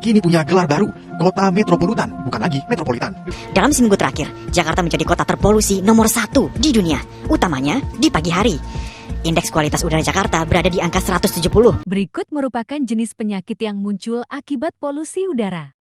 kini punya gelar baru, kota metropolitan, bukan lagi metropolitan. Dalam seminggu terakhir, Jakarta menjadi kota terpolusi nomor 1 di dunia, utamanya di pagi hari. Indeks kualitas udara Jakarta berada di angka 170. Berikut merupakan jenis penyakit yang muncul akibat polusi udara.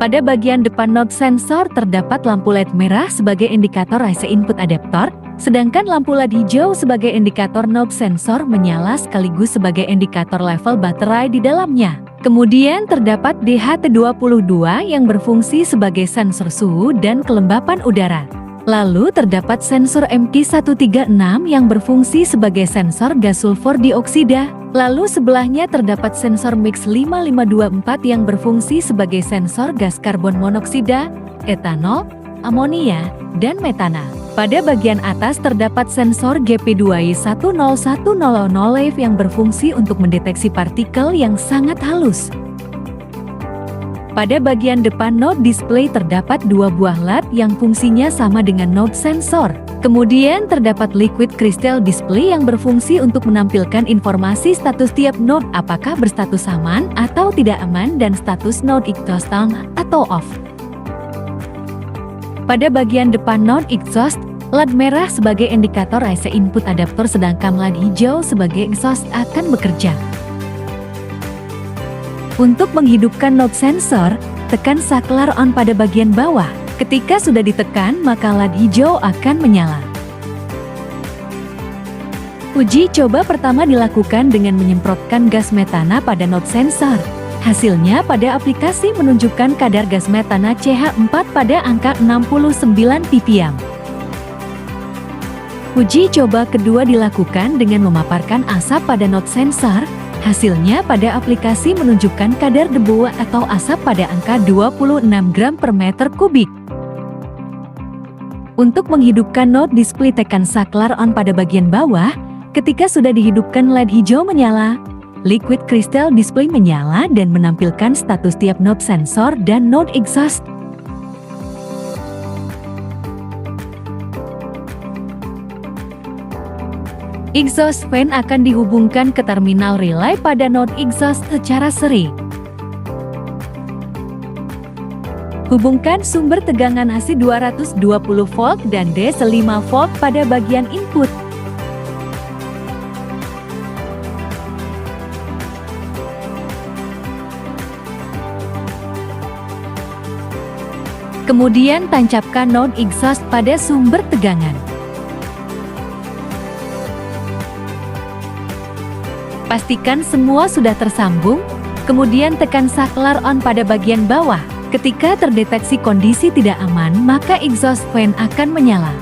Pada bagian depan node sensor terdapat lampu LED merah sebagai indikator IC input adaptor, sedangkan lampu LED hijau sebagai indikator node sensor menyala sekaligus sebagai indikator level baterai di dalamnya. Kemudian terdapat DHT22 yang berfungsi sebagai sensor suhu dan kelembapan udara. Lalu terdapat sensor MQ136 yang berfungsi sebagai sensor gas sulfur dioksida. Lalu sebelahnya terdapat sensor Mix 5524 yang berfungsi sebagai sensor gas karbon monoksida, etanol, amonia, dan metana. Pada bagian atas terdapat sensor GP2i10100 yang berfungsi untuk mendeteksi partikel yang sangat halus. Pada bagian depan node display terdapat 2 buah LED yang fungsinya sama dengan node sensor. Kemudian terdapat liquid crystal display yang berfungsi untuk menampilkan informasi status tiap node, apakah berstatus aman atau tidak aman, dan status node exhaust on atau off. Pada bagian depan node exhaust, LED merah sebagai indikator IC input adaptor sedangkan LED hijau sebagai exhaust akan bekerja. Untuk menghidupkan node sensor, tekan saklar on pada bagian bawah. Ketika sudah ditekan, maka LED hijau akan menyala. Uji coba pertama dilakukan dengan menyemprotkan gas metana pada node sensor. Hasilnya pada aplikasi menunjukkan kadar gas metana CH4 pada angka 69 ppm. Uji coba kedua dilakukan dengan memaparkan asap pada node sensor. Hasilnya pada aplikasi menunjukkan kadar debu atau asap pada angka 26 gram per meter kubik. Untuk menghidupkan node display, tekan saklar on pada bagian bawah. Ketika sudah dihidupkan, LED hijau menyala, liquid crystal display menyala dan menampilkan status tiap node sensor dan node exhaust. Exhaust fan akan dihubungkan ke terminal relay pada node exhaust secara seri. Hubungkan sumber tegangan AC 220 volt dan DC 5 volt pada bagian input. Kemudian tancapkan node exhaust pada sumber tegangan. Pastikan semua sudah tersambung, kemudian tekan saklar on pada bagian bawah. Ketika terdeteksi kondisi tidak aman, maka exhaust fan akan menyala.